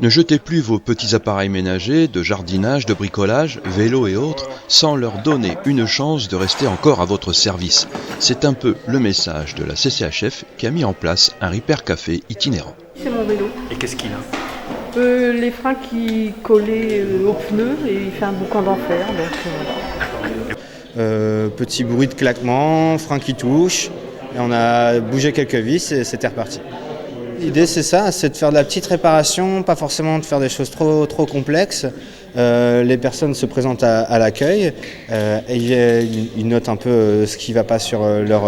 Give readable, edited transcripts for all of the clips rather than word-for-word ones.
Ne jetez plus vos petits appareils ménagers, de jardinage, de bricolage, vélos et autres, sans leur donner une chance de rester encore à votre service. C'est un peu le message de la CCHF qui a mis en place un Repair Café itinérant. C'est mon vélo. Et qu'est-ce qu'il a ? Les freins qui collaient aux pneus et il fait un boucan d'enfer. Petit bruit de claquement, frein qui touche, et on a bougé quelques vis et c'était reparti. L'idée c'est ça, c'est de faire de la petite réparation, pas forcément de faire des choses trop complexes. Les personnes se présentent à l'accueil et ils notent un peu ce qui ne va pas sur leur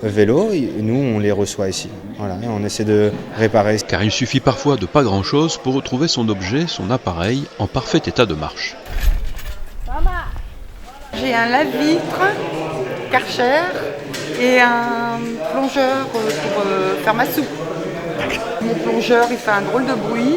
vélo. Nous on les reçoit ici. Voilà, et on essaie de réparer. Car il suffit parfois de pas grand-chose pour retrouver son objet, son appareil, en parfait état de marche. J'ai un lave-vitre, Karcher et un plongeur pour faire ma soupe. Mon plongeur il fait un drôle de bruit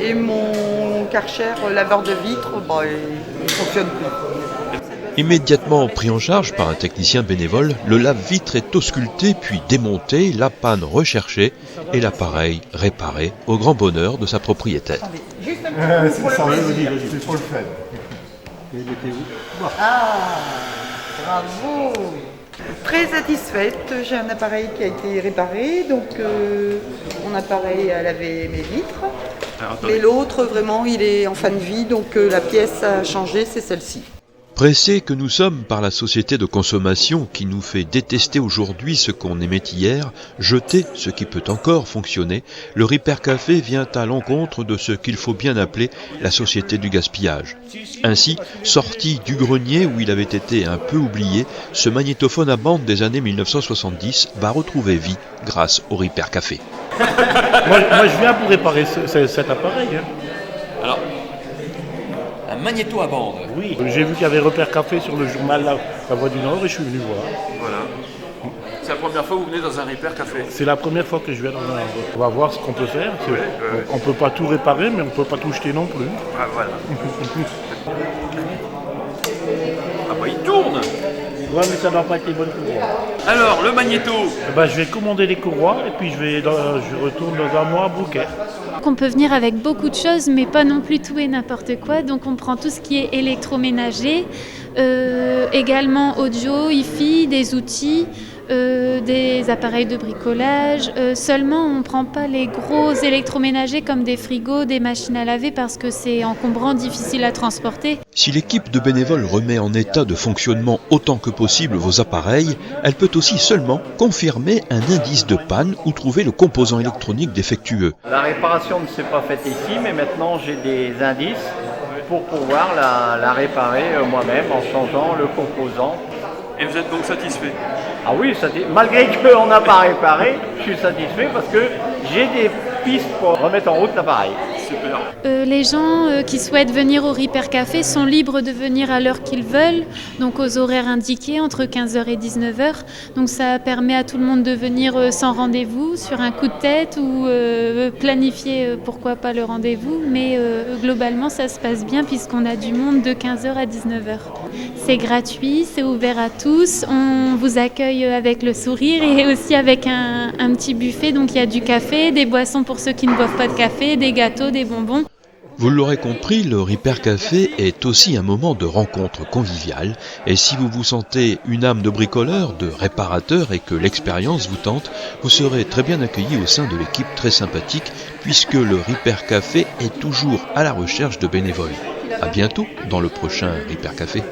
et mon Karcher laveur de vitres il fonctionne plus. Immédiatement pris en charge par un technicien bénévole, le lave-vitre est ausculté puis démonté, la panne recherchée et l'appareil réparé au grand bonheur de sa propriétaire. C'est trop le fun. Ah, bravo! Très satisfaite, j'ai un appareil qui a été réparé, donc mon appareil a lavé mes vitres. Mais l'autre, vraiment, il est en fin de vie, donc la pièce à changer, c'est celle-ci. Pressés que nous sommes par la société de consommation qui nous fait détester aujourd'hui ce qu'on aimait hier, jeter ce qui peut encore fonctionner, le Repair Café vient à l'encontre de ce qu'il faut bien appeler la société du gaspillage. Ainsi, sorti du grenier où il avait été un peu oublié, ce magnétophone à bande des années 1970 va retrouver vie grâce au Repair Café. moi je viens pour réparer cet appareil. Alors, un magnéto à bande. Oui, j'ai vu qu'il y avait Repair Café sur le journal La Voix du Nord et je suis venu voir. Voilà. C'est la première fois que vous venez dans un Repair Café. C'est la première fois que je viens dans un... On va voir ce qu'on peut faire. On ne peut pas tout réparer, mais on ne peut pas tout jeter non plus. Ah, voilà. Ah bah il tourne. Ouais, mais ça n'a pas été bonne courroie. Alors, le magnéto. Je vais commander les courroies et puis je retourne dans un mois à Bouquet. On peut venir avec beaucoup de choses, mais pas non plus tout et n'importe quoi. Donc on prend tout ce qui est électroménager, également audio, hi-fi, des outils, des appareils de bricolage. Seulement, on ne prend pas les gros électroménagers comme des frigos, des machines à laver parce que c'est encombrant, difficile à transporter. Si l'équipe de bénévoles remet en état de fonctionnement autant que possible vos appareils, elle peut aussi seulement confirmer un indice de panne ou trouver le composant électronique défectueux. La réparation ne s'est pas faite ici, mais maintenant j'ai des indices pour pouvoir la réparer moi-même en changeant le composant. Et vous êtes donc satisfait? Ah oui, malgré qu'on n'a pas réparé, je suis satisfait parce que j'ai des pistes pour remettre en route l'appareil. Super. Les gens qui souhaitent venir au Repair Café sont libres de venir à l'heure qu'ils veulent, donc aux horaires indiqués entre 15h et 19h. Donc ça permet à tout le monde de venir sans rendez-vous, sur un coup de tête ou planifier pourquoi pas le rendez-vous. Mais globalement ça se passe bien puisqu'on a du monde de 15h à 19h. C'est gratuit, c'est ouvert à tous. On vous accueille avec le sourire et aussi avec un petit buffet. Donc il y a du café, des boissons pour ceux qui ne boivent pas de café, des gâteaux, des bonbons. Vous l'aurez compris, le Repair Café est aussi un moment de rencontre conviviale. Et si vous vous sentez une âme de bricoleur, de réparateur et que l'expérience vous tente, vous serez très bien accueilli au sein de l'équipe très sympathique puisque le Repair Café est toujours à la recherche de bénévoles. À bientôt dans le prochain Repair Café.